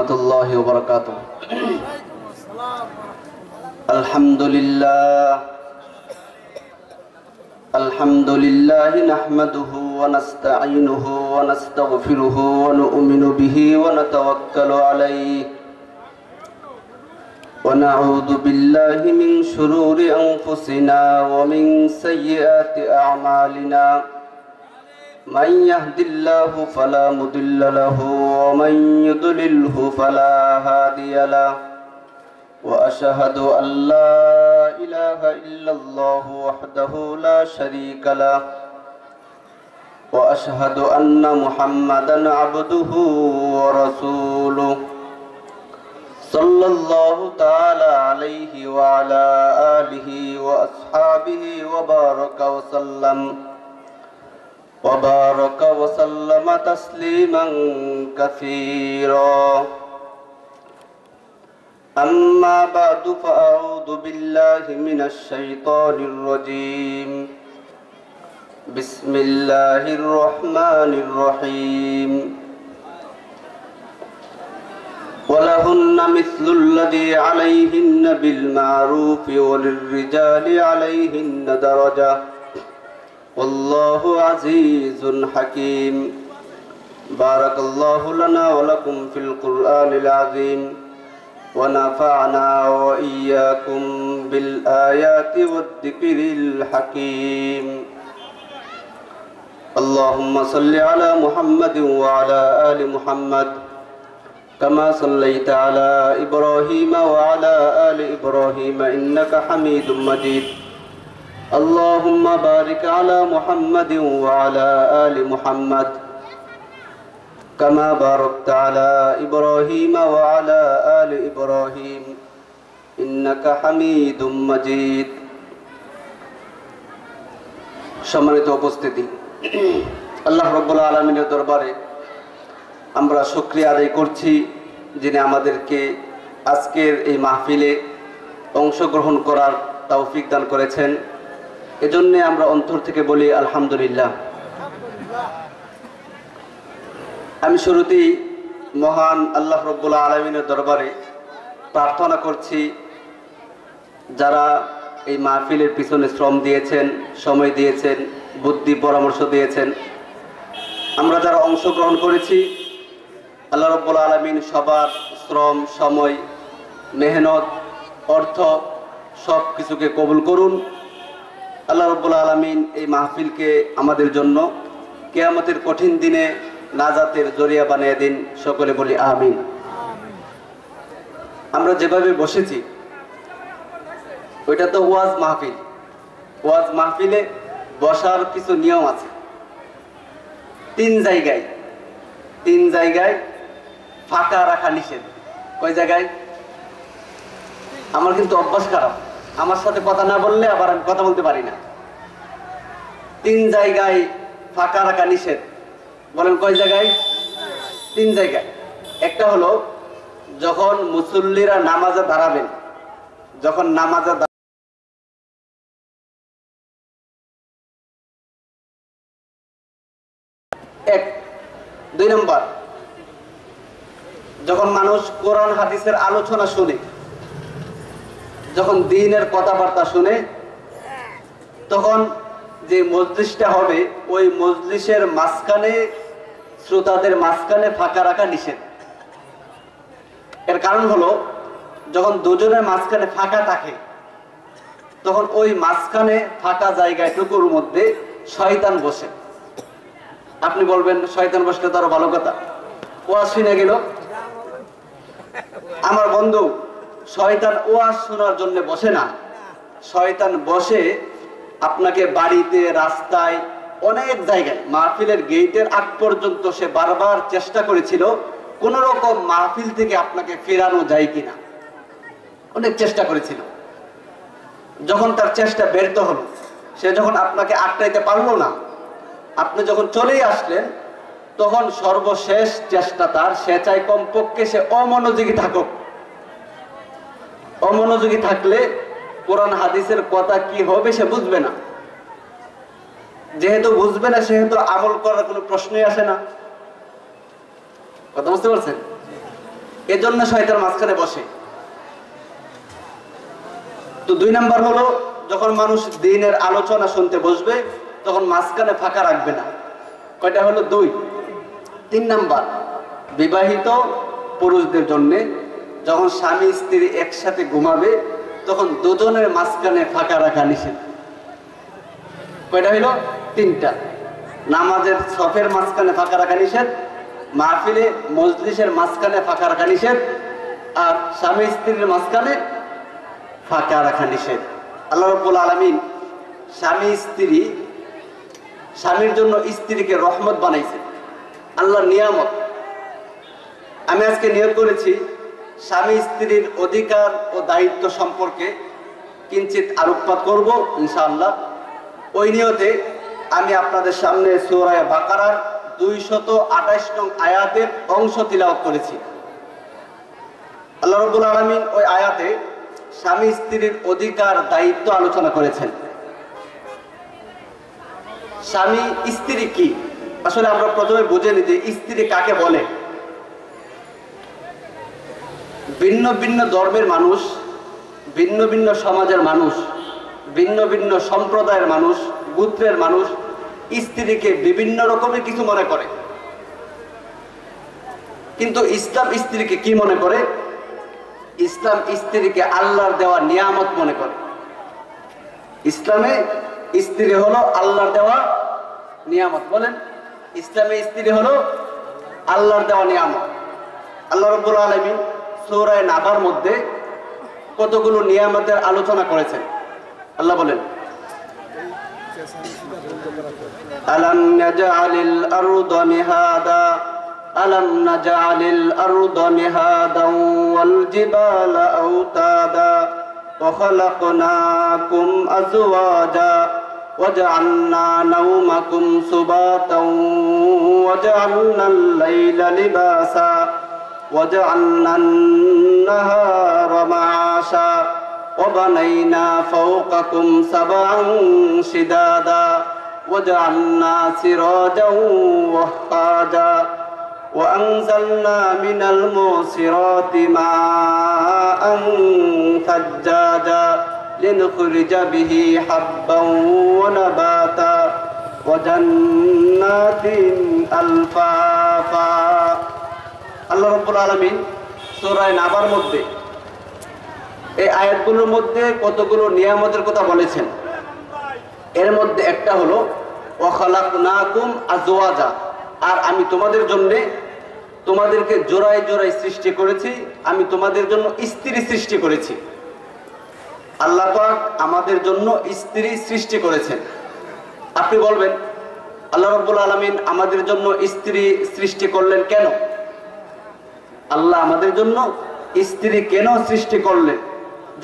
রহমতুল্লাহি ওয়া বারাকাতুহু। আলহামদুলিল্লাহি নাহমাদুহু ওয়া নাস্তাঈনুহু ওয়া নাস্তাগফিরুহু ওয়া নু'মিনু বিহি ওয়া নাতাওয়াক্কালু আলাইহি ওয়া নাউযু বিল্লাহি মিন শুরুরি আনফুসিনা ওয়া মিন সাইয়্যাতি আ'মালিনা। من يهد الله فلا مضل له ومن يضلله فلا هادي له وأشهد أن لا إله إلا الله وحده لا شريك له وأشهد أن محمدا عبده ورسوله صلى الله تعالى عليه وعلى آله وأصحابه وبارك وسلم تسليما كثيرا. أما بعد فأعوذ بالله من الشيطان الرجيم. بسم الله الرحمن الرحيم. ولهن مثل الذي عليهن بالمعروف وللرجال عليهن درجة والله عزيز حكيم. بارك الله لنا ولكم في القرآن العظيم ونفعنا وإياكم بالآيات والذكر الحكيم. اللهم صل على محمد وعلى آل محمد كما صليت على إبراهيم وعلى آل إبراهيم إنك حميد مجيد. اللهم بارك على محمد وعلى آل محمد كما باركت على إبراهيم وعلى آل إبراهيم إنك حميد مجيد. সম্মানিত উপস্থিতি, আল্লাহ রাব্বুল আলামিনের দরবারে আমরা শুকরিয়া আদায় করছি যিনি আমাদেরকে আজকের এই মাহফিলে অংশগ্রহণ করার তৌফিক দান করেছেন। এজন্য আমরা অন্তর থেকে বলি আলহামদুলিল্লাহ। আমি শুরুতেই মহান আল্লাহ রাব্বুল আলামিনের দরবারে প্রার্থনা করছি যারা এই মাহফিলের পিছনে শ্রম দিয়েছেন, সময় দিয়েছেন, বুদ্ধি পরামর্শ দিয়েছেন, আমরা যারা অংশগ্রহণ করেছি, আল্লাহ রাব্বুল আলামিন সবার শ্রম, সময়, মেহনত, অর্থ সব কিছুকে কবুল করুন। আল্লাহ রাব্বুল আলামিন এই মাহফিলকে আমাদের জন্য কিয়ামতের কঠিন দিনে নাজাতের জরিয়া বানিয়ে দিন। সকলে বলি আমিন। আমরা যেভাবে বসেছি ওইটা তো ওয়াজ মাহফিল। ওয়াজ মাহফিলে বসার কিছু নিয়ম আছে। তিন জায়গায় ফাঁকা রাখা নিষেধ। কয় জায়গায়? আমার কিন্তু অভ্যাস খারাপ, আমার সাথে কথা না বললে আবার আমি কথা বলতে পারি না। তিন জায়গায় ফাঁকা রাখা নিষেধ। বলেন কয় জায়গায়? তিন জায়গায়। একটা হলো যখন মুসল্লিরা নামাজে দাঁড়াবেন, যখন নামাজে এক। দুই নম্বর, যখন মানুষ কোরআন হাদিসের আলোচনা শুনে, যখন দ্বীনের কথাবার্তা শুনে, তখন যে মজলিসটা হবে ওই মজলিসের মাঝখানে, শ্রোতাদের মাঝখানে ফাঁকা রাখা নিষেধ। এর কারণ হলো যখন দুজনের মাঝখানে ফাঁকা থাকে তখন ওই মাঝখানে ফাঁকা জায়গায় টুকুর মধ্যে শয়তান বসে। আপনি বলবেন শয়তান বসলে তো আরো ভালো কথা, ওয়াজ শুনে গেল। আমার বন্ধু, শয়তান ওয়াজ শোনার জন্য বসে না। শয়তান বসে আপনাকে বাড়িতে, রাস্তায়, অনেক জায়গায়, মাহফিলের গেটের আগ পর্যন্ত সে বারবার চেষ্টা করেছিল কোন রকম মাহফিল থেকে আপনাকে ফেরানো যায় কিনা। অনেক চেষ্টা করেছিল। যখন তার চেষ্টা ব্যর্থ হলো, সে যখন আপনাকে আটকাইতে পারলো না, আপনি যখন চলেই আসলেন, তখন সর্বশেষ চেষ্টা তার, সে চাই কমপক্ষে সে অমনোযোগী থাকুক। অমনোযোগী থাকলে কোরআন হাদিসের কথা কি হবে সে বুঝবে না। যেহেতু বুঝবে না সেহেতু আমল করার কোনো প্রশ্নই আসে না। কথা বুঝতে পারছেন? এজন্য শয়তান মাঝখানে বসে। তো 2 নাম্বার হলো যখন মানুষ দ্বীনের আলোচনা শুনতে বসবে তখন মাঝখানে ফাঁকা রাখবে না। কয়টা হলো? 2। 3 নাম্বার, বিবাহিত পুরুষদের জন্য যখন স্বামী স্ত্রী একসাথে ঘুমাবে তখন দুজনের মাঝখানে ফাঁকা রাখা নিষেধ। কয়টা হলো? 3টা। নামাজের সফের মাঝখানে ফাঁকা রাখা নিষেধ, মাহফিলে মজলিসের মাঝখানে ফাঁকা রাখা নিষেধ, আর স্বামী স্ত্রীর মাঝখানে ফাঁকা রাখা নিষেধ। আল্লাহ রাব্বুল আলামিন স্বামীর জন্য স্ত্রীকে রহমত বানাইছে, আল্লাহর নিয়ামত। আমি আজকে নিয়ত করেছি স্বামী স্ত্রীর অধিকার ও দায়িত্ব সম্পর্কে কিঞ্চিত আলোকপাত করব ইনশাআল্লাহ। ওই নিয়তে আমি আপনাদের সামনে সূরা বাকারার 228 নং আয়াতের অংশ তিলাওয়াত করেছি। আল্লাহ রাব্বুল আলামিন ওই আয়াতে স্বামী স্ত্রীর অধিকার দায়িত্ব আলোচনা করেছেন। স্বামী স্ত্রী কি আসলে আমরা প্রথমে বুঝে নিই যে স্ত্রী কাকে বলে। ভিন্ন ভিন্ন ধর্মের মানুষ, ভিন্ন ভিন্ন সমাজের মানুষ, ভিন্ন ভিন্ন সম্প্রদায়ের মানুষ, গোত্রের মানুষ স্ত্রীকে বিভিন্ন রকমের কিছু মনে করে, কিন্তু ইসলাম স্ত্রীকে কি মনে করে? ইসলাম স্ত্রীকে আল্লাহর দেওয়া নিয়ামত মনে করে। ইসলামে স্ত্রী হলো আল্লাহর দেওয়া নিয়ামত। বলেন, ইসলামে স্ত্রী হলো আল্লাহর দেওয়া নিয়ামত। আল্লাহ রাব্বুল আলামিন সূরা নাবার মধ্যে কতগুলো নিয়ামতের আলোচনা করেছেন। আল্লাহ বলেন, আলাম নাজআলিল আরদা মিহাদা আলাম নাজআলিল আরদা মিহাদান ওয়াল জিবালা আওতাদা ওয়া খালাকনাকুম আজওয়াজা وجعلنا نومكم سباتا وجعلنا الليل لباسا وجعلنا النهار معاشا وبنينا فوقكم سبعا شدادا وجعلنا سراجا وهاجا وأنزلنا من المعصرات ماء ثجاجا لنخرج به حبا ونباتا وجنات ألفافا। আল্লাহ রাব্বুল আলামিন সূরা নাবার মধ্যে এই আয়াতগুলোর মধ্যে কতগুলো নিয়ামতের কথা বলেছেন। এর মধ্যে একটা হলো ওয়া খালাকনাকুম আজওয়াজা, আর আমি তোমাদের জন্য তোমাদেরকে জোড়ায় জোড়ায় সৃষ্টি করেছি, আমি তোমাদের জন্য স্ত্রী সৃষ্টি করেছি। আল্লাহ পাক আমাদের জন্য স্ত্রী সৃষ্টি করেছেন। আপনি বলবেন আল্লাহ রাব্বুল আলামিন আমাদের জন্য স্ত্রী সৃষ্টি করলেন কেন? আল্লাহ আমাদের জন্য স্ত্রী কেন সৃষ্টি করলেন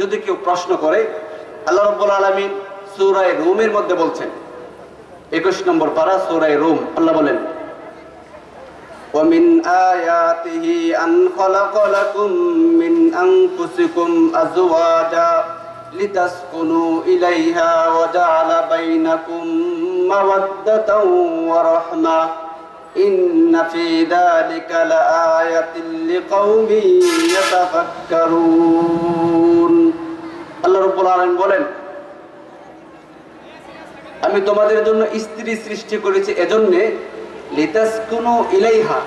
যদি কেউ প্রশ্ন করে, আল্লাহ রাব্বুল আলামিন সূরা রুমের মধ্যে বলছেন, 21 নম্বর পারা সূরা রুম। আল্লাহ বলেন, وَمِنْ آيَاتِهِ أَنْ خَلَقَ لَكُم مِّنْ أَنفُسِكُمْ أَزْوَاجًا لِتَسْكُنُوا إِلَيْهَا وَجَعَلَ بَيْنَكُم مَّوَدَّةً وَرَحْمَةً إِنَّ فِي ذَلِكَ لَآيَةً لِقَوْمٍ يَتَفَكَّرُونَ। আল্লাহ রাব্বুল আলামিন বলেন, আমি তোমাদের জন্য স্ত্রী সৃষ্টি করেছি এজন্য লিতাসকুনু ইলাইহা,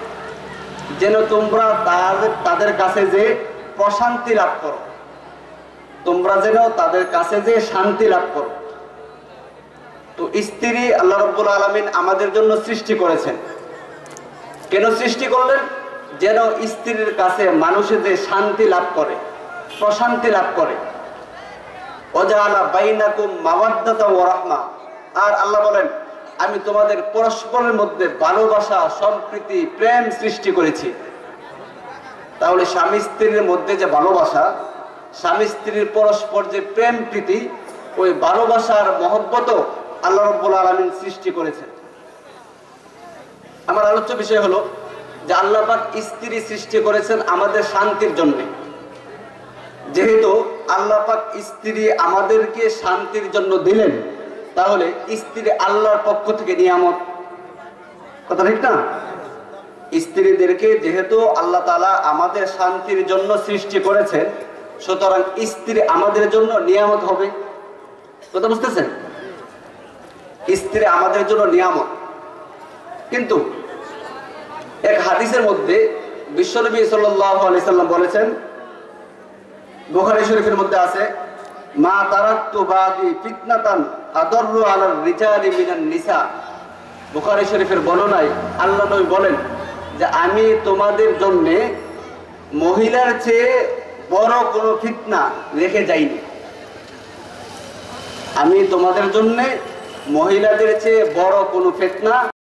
যেন তোমরা তাদের কাছে যে প্রশান্তি লাভ করো, তোমরা যেন তাদের কাছে যে শান্তি লাভ করো। তো স্ত্রী আল্লাহ রাব্বুল আলামিন আমাদের জন্য সৃষ্টি করেছেন। কেন সৃষ্টি করলেন? যেন স্ত্রীর কাছে মানুষে যে শান্তি লাভ করে, প্রশান্তি লাভ করে। ওয়াজাআলা বাইনাকুম মাওয়াদ্দাতা ওয়া রাহমা, আর আল্লাহ বলেন আমি তোমাদের পরস্পরের মধ্যে ভালোবাসা, সম্প্রীতি, প্রেম সৃষ্টি করেছি। তাহলে স্বামী স্ত্রীর মধ্যে যে ভালোবাসা, স্বামী স্ত্রীর পরস্পর যে প্রেম প্রীতি, ওই ভালোবাসার মহব্বতও আল্লাহ রাব্বুল আলামিন সৃষ্টি করেছেন। আমার আলোচ্য বিষয় হলো যে আল্লাহ পাক স্ত্রী সৃষ্টি করেছেন আমাদের শান্তির জন্য। যেহেতু আল্লাহ পাক স্ত্রী আমাদেরকে শান্তির জন্য দিলেন, তাহলে স্ত্রী আল্লাহর পক্ষ থেকে নিয়ামত, কথা ঠিক না? স্ত্রীদেরকে যেহেতু আল্লাহ তাআলা আমাদের শান্তির জন্য সৃষ্টি করেছেন, সুতরাং স্ত্রী আমাদের জন্য নিয়ামত হবে। কথা বুঝতেছেন? স্ত্রী আমাদের জন্য নিয়ামত। কিন্তু এক হাদিসের মধ্যে বিশ্বনবী সাল্লাল্লাহু আলাইহি সাল্লাম বলেছেন, বুখারী শরীফের মধ্যে আছে, মা তারাকতু বাদি ফিতনাতান আদাররু আলার রিজালি মিনান নিসা। বুখারী শরীফের বর্ণনায় আল্লাহ নবী বলেন যে আমি তোমাদের জন্য মহিলার চেয়ে বড় কোনো ফিতনা রেখে যাইনি। আমি তোমাদের জন্য মহিলাদের চেয়ে বড় কোনো ফিতনা